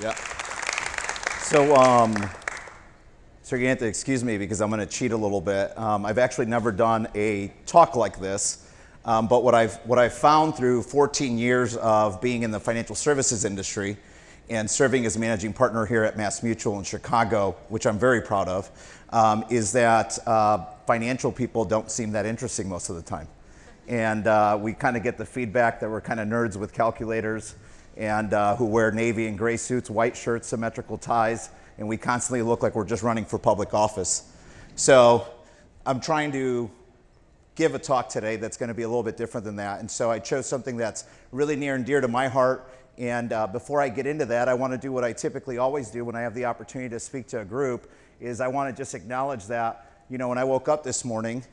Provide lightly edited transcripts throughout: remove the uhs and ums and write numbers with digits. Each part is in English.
Yeah. So, so you're gonna have to excuse me because I'm gonna cheat a little bit. I've actually never done a talk like this, but what I've found through 14 years of being in the financial services industry and serving as managing partner here at Mass Mutual in Chicago, which I'm very proud of, is that financial people don't seem that interesting most of the time. And we kind of get the feedback that we're kind of nerds with calculators and who wear navy and gray suits, white shirts, symmetrical ties, and we constantly look like we're just running for public office. So I'm trying to give a talk today that's going to be a little bit different than that. And so I chose something that's really near and dear to my heart. And before I get into that, I want to do what I typically always do when I have the opportunity to speak to a group, is I want to just acknowledge that, you know, when I woke up this morning,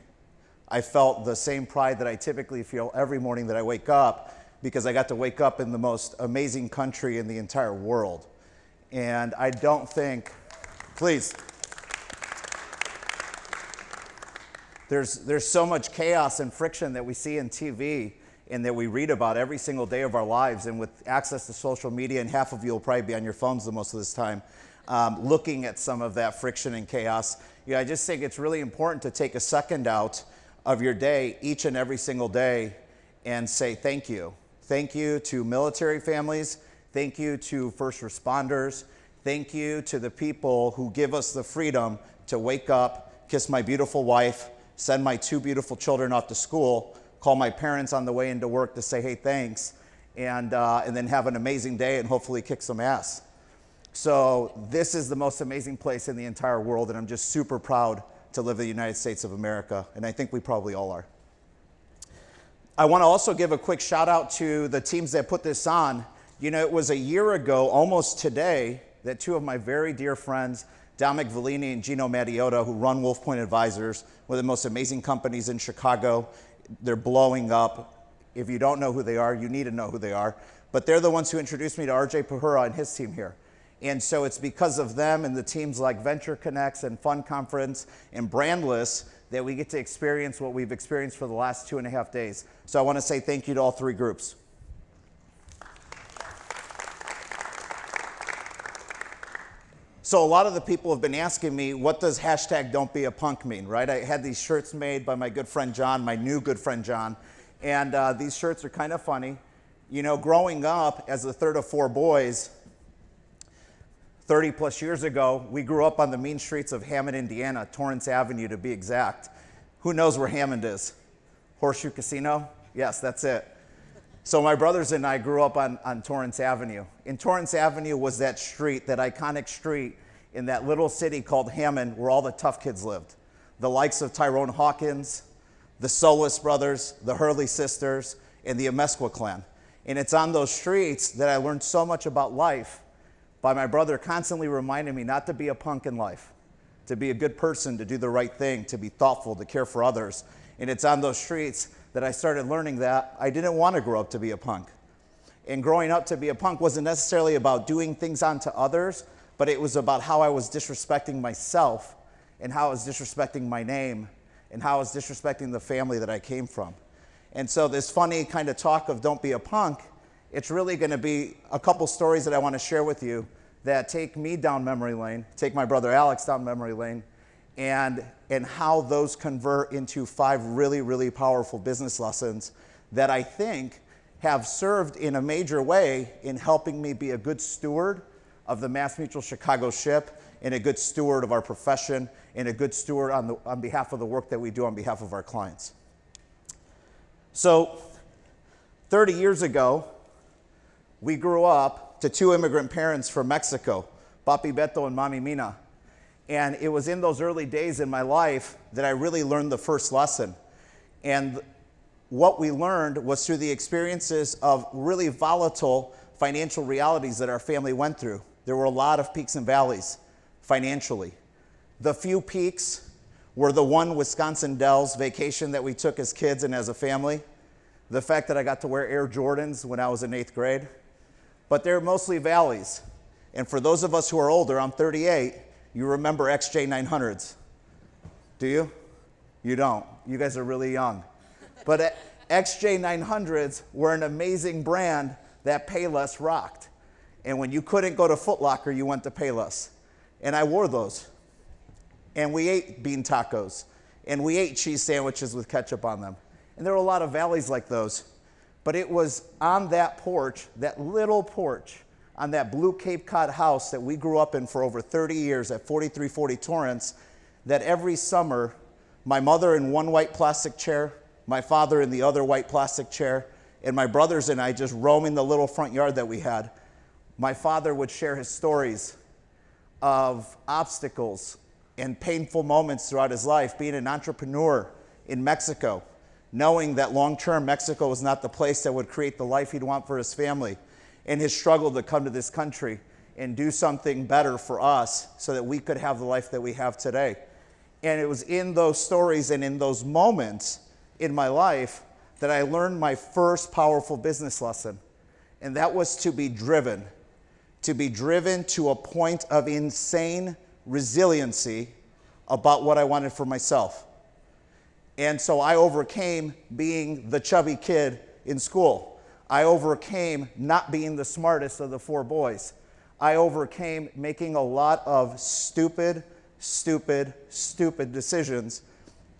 I felt the same pride that I typically feel every morning that I wake up, because I got to wake up in the most amazing country in the entire world. And I don't think, please, there's so much chaos and friction that we see in TV and that we read about every single day of our lives. And with access to social media, and half of you will probably be on your phones the most of this time, looking at some of that friction and chaos. Yeah, I just think it's really important to take a second out of your day, each and every single day, and say thank you. Thank you to military families. Thank you to first responders. Thank you to the people who give us the freedom to wake up, kiss my beautiful wife, send my 2 beautiful children off to school, call my parents on the way into work to say, hey, thanks, and then have an amazing day and hopefully kick some ass. So this is the most amazing place in the entire world, and I'm just super proud to live in the United States of America, and I think we probably all are. I want to also give a quick shout out to the teams that put this on. You know, it was a year ago, almost today, that 2 of my very dear friends, Dominic Vellini and Gino Mattiota, who run Wolf Point Advisors, one of the most amazing companies in Chicago. They're blowing up. If you don't know who they are, you need to know who they are. But they're the ones who introduced me to RJ Pahura and his team here. And so it's because of them and the teams like Venture Connects and Fund Conference and Brandless that we get to experience what we've experienced for the last 2.5 days. So I want to say thank you to all 3 groups. So a lot of the people have been asking me, what does hashtag don't be a punk mean, right? I had these shirts made by my good friend John, my new good friend John, and these shirts are kind of funny. You know, growing up as the third of 4 boys, 30 plus years ago, we grew up on the mean streets of Hammond, Indiana, Torrance Avenue to be exact. Who knows where Hammond is? Horseshoe Casino? Yes, that's it. So my brothers and I grew up on Torrance Avenue. And Torrance Avenue was that street, that iconic street in that little city called Hammond where all the tough kids lived. The likes of Tyrone Hawkins, the Solis brothers, the Hurley sisters, and the Amezcua clan. And it's on those streets that I learned so much about life by my brother constantly reminding me not to be a punk in life, to be a good person, to do the right thing, to be thoughtful, to care for others. And it's on those streets that I started learning that I didn't want to grow up to be a punk. And growing up to be a punk wasn't necessarily about doing things onto others, but it was about how I was disrespecting myself and how I was disrespecting my name and how I was disrespecting the family that I came from. And so this funny kind of talk of don't be a punk, it's really going to be a couple stories that I want to share with you that take me down memory lane, take my brother Alex down memory lane, and how those convert into 5 really, really powerful business lessons that I think have served in a major way in helping me be a good steward of the Mass Mutual Chicago ship, and a good steward of our profession, and a good steward on behalf of the work that we do on behalf of our clients. So 30 years ago, we grew up to 2 immigrant parents from Mexico, Papi Beto and Mami Mina. And it was in those early days in my life that I really learned the first lesson. And what we learned was through the experiences of really volatile financial realities that our family went through. There were a lot of peaks and valleys financially. The few peaks were the one Wisconsin Dells vacation that we took as kids and as a family. The fact that I got to wear Air Jordans when I was in 8th grade. But they're mostly valleys. And for those of us who are older, I'm 38, you remember XJ900s. Do you? You don't. You guys are really young. But XJ900s were an amazing brand that Payless rocked. And when you couldn't go to Foot Locker, you went to Payless. And I wore those. And we ate bean tacos. And we ate cheese sandwiches with ketchup on them. And there were a lot of valleys like those. But it was on that porch, that little porch, on that blue Cape Cod house that we grew up in for over 30 years at 4340 Torrance, that every summer, my mother in one white plastic chair, my father in the other white plastic chair, and my brothers and I just roaming the little front yard that we had, my father would share his stories of obstacles and painful moments throughout his life, being an entrepreneur in Mexico, knowing that long-term Mexico was not the place that would create the life he'd want for his family, and his struggle to come to this country and do something better for us so that we could have the life that we have today. And it was in those stories and in those moments in my life that I learned my first powerful business lesson, and that was to be driven to a point of insane resiliency about what I wanted for myself. And so I overcame being the chubby kid in school. I overcame not being the smartest of the four boys. I overcame making a lot of stupid decisions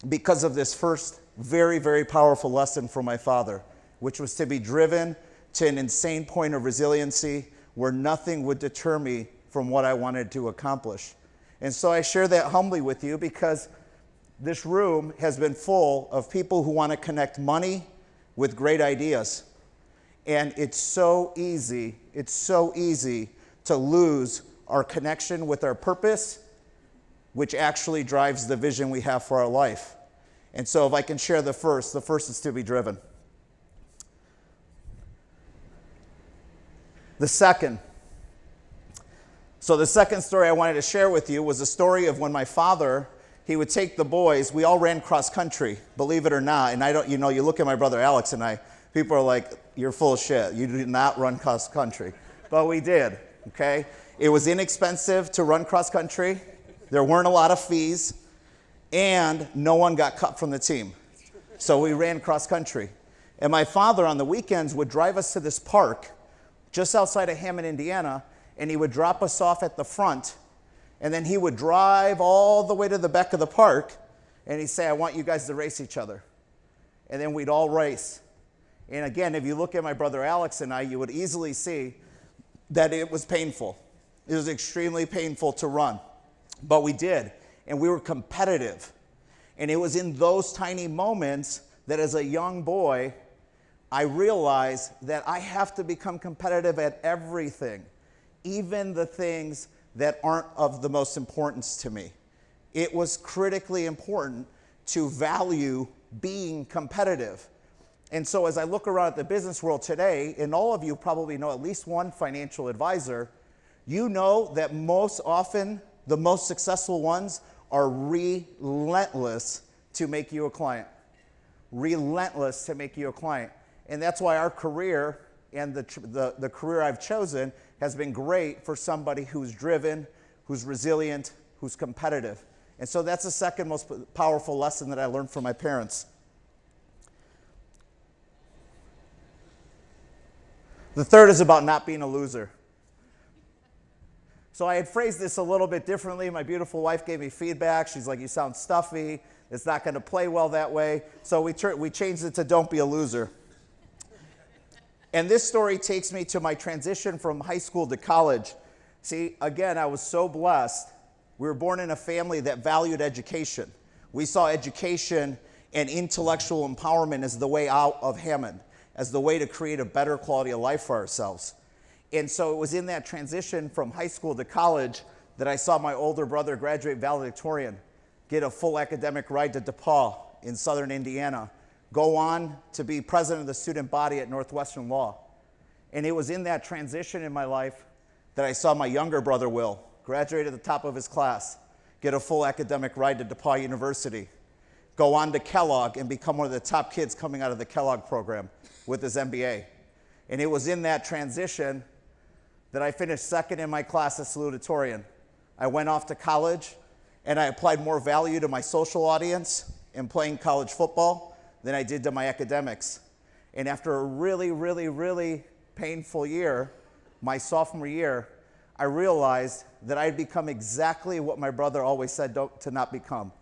because of this first very, very powerful lesson from my father, which was to be driven to an insane point of resiliency where nothing would deter me from what I wanted to accomplish. And so I share that humbly with you because this room has been full of people who want to connect money with great ideas. And it's so easy to lose our connection with our purpose, which actually drives the vision we have for our life. And so if I can share the first is to be driven. The second story I wanted to share with you was a story of when my father, he would take the boys. We all ran cross country, believe it or not. And I don't, you look at my brother Alex and I, people are like, you're full of shit. You did not run cross country. But we did, okay? It was inexpensive to run cross country. There weren't a lot of fees. And no one got cut from the team. So we ran cross country. And my father on the weekends would drive us to this park just outside of Hammond, Indiana, and he would drop us off at the front, and then he would drive all the way to the back of the park, and he'd say, I want you guys to race each other. And then we'd all race. And again, if you look at my brother Alex and I, you would easily see that it was painful. It was extremely painful to run. But we did, and we were competitive. And it was in those tiny moments that as a young boy, I realized that I have to become competitive at everything, even the things that aren't of the most importance to me. It was critically important to value being competitive. And so as I look around at the business world today, and all of you probably know at least one financial advisor, you know that most often the most successful ones are relentless to make you a client. Relentless to make you a client. And that's why our career and the career I've chosen has been great for somebody who's driven, who's resilient, who's competitive. And so that's the second most powerful lesson that I learned from my parents. The third is about not being a loser. So I had phrased this a little bit differently. My beautiful wife gave me feedback. She's like, you sound stuffy. It's not going to play well that way. So we changed it to don't be a loser. And this story takes me to my transition from high school to college. See, again, I was so blessed. We were born in a family that valued education. We saw education and intellectual empowerment as the way out of Hammond, as the way to create a better quality of life for ourselves. And so it was in that transition from high school to college that I saw my older brother graduate valedictorian, get a full academic ride to DePaul in southern Indiana, go on to be president of the student body at Northwestern Law. And it was in that transition in my life that I saw my younger brother, Will, graduate at the top of his class, get a full academic ride to DePaul University, go on to Kellogg and become one of the top kids coming out of the Kellogg program with his MBA. And it was in that transition that I finished second in my class as salutatorian. I went off to college and I applied more value to my social audience in playing college football than I did to my academics. And after a really, really, really painful year, my sophomore year, I realized that I'd become exactly what my brother always said to not become,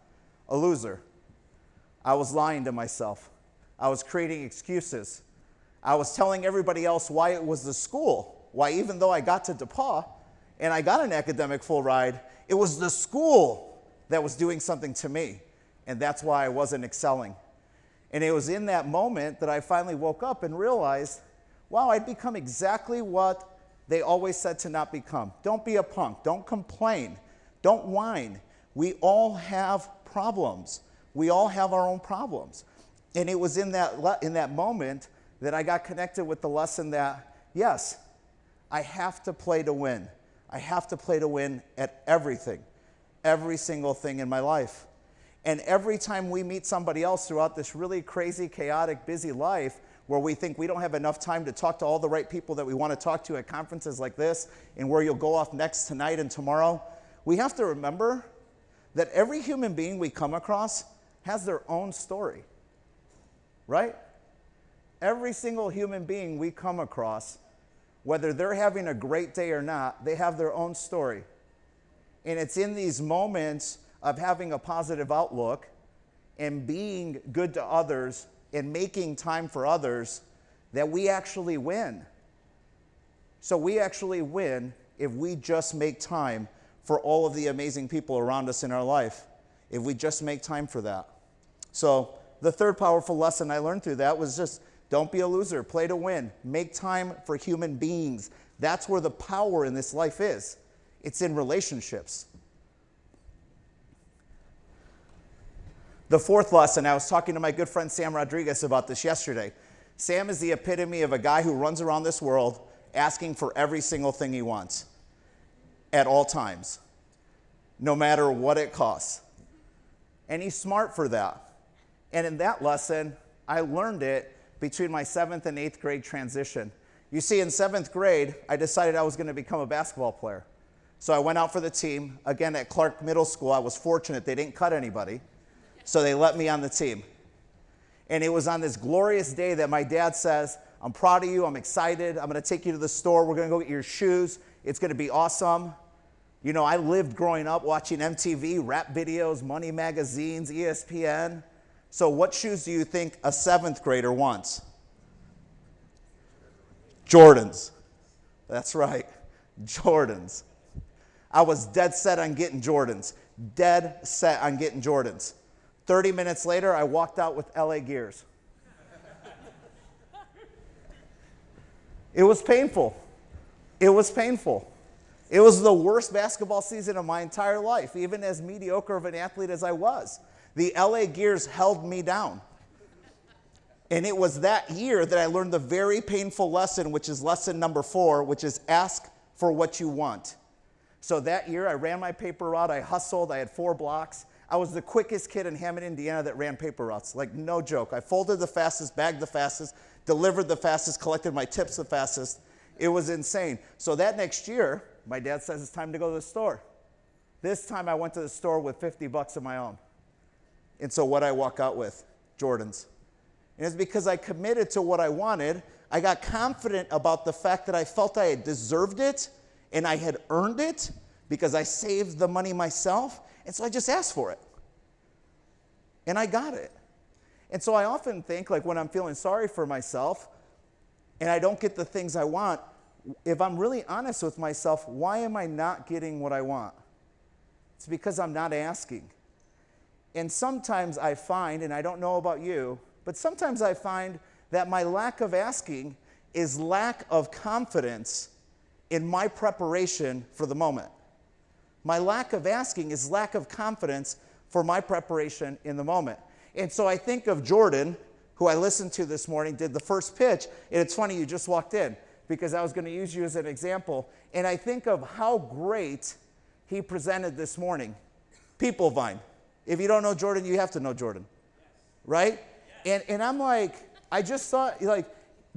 a loser. I was lying to myself. I was creating excuses. I was telling everybody else why it was the school, why even though I got to DePauw and I got an academic full ride, it was the school that was doing something to me, and that's why I wasn't excelling. And it was in that moment that I finally woke up and realized, wow, I'd become exactly what they always said to not become. Don't be a punk. Don't complain. Don't whine. We all have problems. We all have our own problems. And it was in that moment that I got connected with the lesson that, yes, I have to play to win. I have to play to win at everything, every single thing in my life. And every time we meet somebody else throughout this really crazy, chaotic, busy life, where we think we don't have enough time to talk to all the right people that we want to talk to at conferences like this, and where you'll go off next tonight and tomorrow, we have to remember that every human being we come across has their own story, right? Every single human being we come across, whether they're having a great day or not, they have their own story. And it's in these moments of having a positive outlook and being good to others and making time for others that we actually win. So we actually win if we just make time for all of the amazing people around us in our life, if we just make time for that. So the third powerful lesson I learned through that was just don't be a loser, play to win, make time for human beings. That's where the power in this life is. It's in relationships. The fourth lesson, I was talking to my good friend Sam Rodriguez about this yesterday. Sam is the epitome of a guy who runs around this world asking for every single thing he wants at all times, no matter what it costs. And he's smart for that. And in that lesson, I learned it between my 7th and 8th grade transition. You see, in 7th grade, I decided I was going to become a basketball player. So I went out for the team. Again, at Clark Middle School, I was fortunate. They didn't cut anybody. So they let me on the team. And it was on this glorious day that my dad says, I'm proud of you, I'm excited, I'm going to take you to the store, we're going to go get your shoes, it's going to be awesome. You know, I lived growing up watching MTV, rap videos, Money magazines, ESPN. So what shoes do you think a 7th grader wants? Jordans. That's right, Jordans. I was dead set on getting Jordans. Dead set on getting Jordans. 30 minutes later, I walked out with LA Gears. It was painful. It was painful. It was the worst basketball season of my entire life, even as mediocre of an athlete as I was. The LA Gears held me down. And it was that year that I learned the very painful lesson, which is lesson number 4, which is ask for what you want. So that year, I ran my paper route. I hustled. I had 4 blocks. I was the quickest kid in Hammond, Indiana that ran paper routes. Like, no joke. I folded the fastest, bagged the fastest, delivered the fastest, collected my tips the fastest. It was insane. So that next year, my dad says it's time to go to the store. This time I went to the store with $50 of my own. And so what I walk out with? Jordans. And it's because I committed to what I wanted. I got confident about the fact that I felt I had deserved it and I had earned it because I saved the money myself. And so I just asked for it. And I got it. And so I often think, like when I'm feeling sorry for myself and I don't get the things I want, if I'm really honest with myself, why am I not getting what I want? It's because I'm not asking. And sometimes I find, and I don't know about you, but sometimes I find that my lack of asking is lack of confidence in my preparation for the moment. My lack of asking is lack of confidence for my preparation in the moment. And so I think of Jordan, who I listened to this morning, did the first pitch, and it's funny you just walked in because I was going to use you as an example. And I think of how great he presented this morning. People Vine. If you don't know Jordan, you have to know Jordan, right? And I'm like, I just thought, like,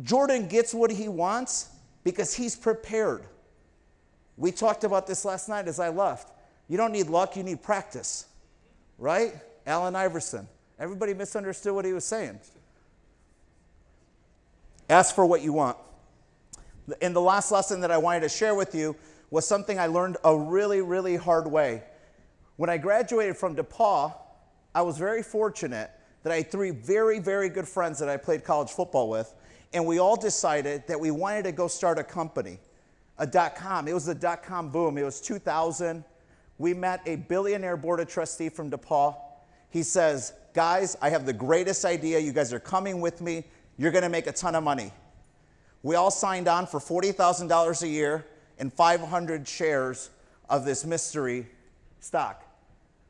Jordan gets what he wants because he's prepared. We talked about this last night as I left. You don't need luck, you need practice, right? Allen Iverson. Everybody misunderstood what he was saying. Ask for what you want. And the last lesson that I wanted to share with you was something I learned a really, really hard way. When I graduated from DePaul, I was very fortunate that I had three very, very good friends that I played college football with, and we all decided that we wanted to go start a company, a .com. It was the .com boom. It was 2000. We met a billionaire board of trustee from DePaul. He says, guys, I have the greatest idea. You guys are coming with me. You're going to make a ton of money. We all signed on for $40,000 a year and 500 shares of this mystery stock.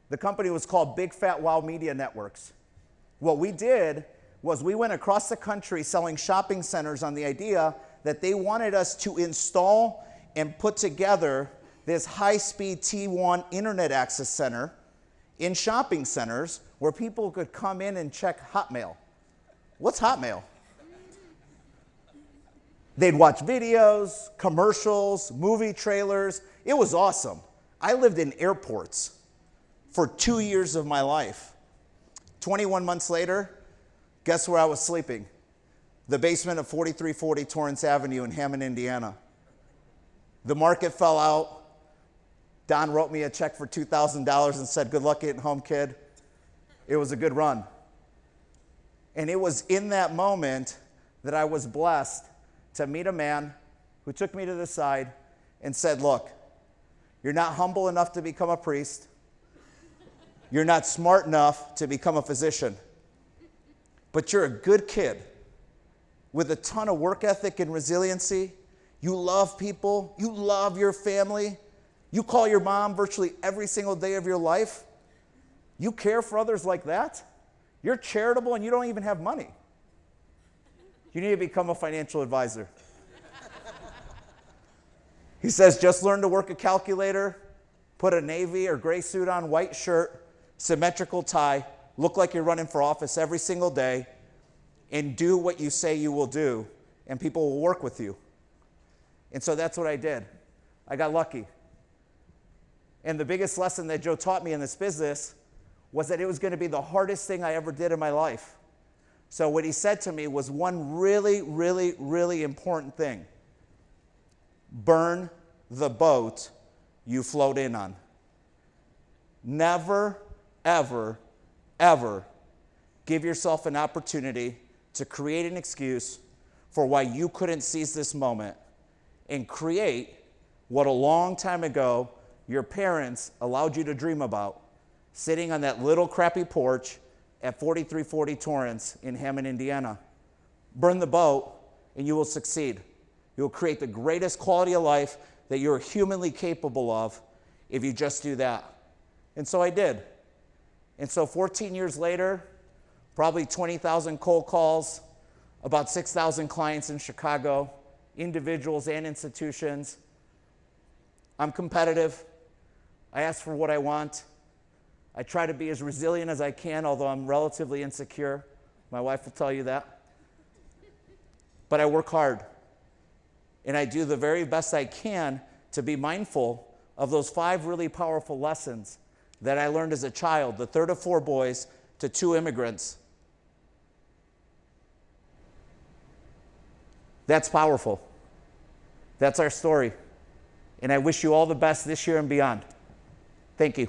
The company was called Big Fat Wow Media Networks. What we did was we went across the country selling shopping centers on the idea that they wanted us to install and put together this high-speed T1 internet access center in shopping centers where people could come in and check Hotmail. What's Hotmail? They'd watch videos, commercials, movie trailers. It was awesome. I lived in airports for 2 years of my life. 21 months later, guess where I was sleeping? The basement of 4340 Torrance Avenue in Hammond, Indiana. The market fell out. Don wrote me a check for $2,000 and said, good luck getting home, kid. It was a good run. And it was in that moment that I was blessed to meet a man who took me to the side and said, look, you're not humble enough to become a priest. You're not smart enough to become a physician. But you're a good kid with a ton of work ethic and resiliency. You love people. You love your family. You call your mom virtually every single day of your life. You care for others like that. You're charitable and you don't even have money. You need to become a financial advisor. He says, just learn to work a calculator, put a navy or gray suit on, white shirt, symmetrical tie, look like you're running for office every single day, and do what you say you will do, and people will work with you. And so that's what I did. I got lucky. And the biggest lesson that Joe taught me in this business was that it was going to be the hardest thing I ever did in my life. So what he said to me was one really, really, really important thing. Burn the boat you float in on. Never, ever, ever give yourself an opportunity to create an excuse for why you couldn't seize this moment and create what a long time ago your parents allowed you to dream about, sitting on that little crappy porch at 4340 Torrance in Hammond, Indiana. Burn the boat and you will succeed. You will create the greatest quality of life that you're humanly capable of if you just do that. And so I did. And so 14 years later, probably 20,000 cold calls, about 6,000 clients in Chicago, individuals and institutions. I'm competitive. I ask for what I want. I try to be as resilient as I can, although I'm relatively insecure. My wife will tell you that. But I work hard. And I do the very best I can to be mindful of those 5 really powerful lessons that I learned as a child, the third of 4 boys to 2 immigrants. That's powerful. That's our story. And I wish you all the best this year and beyond. Thank you.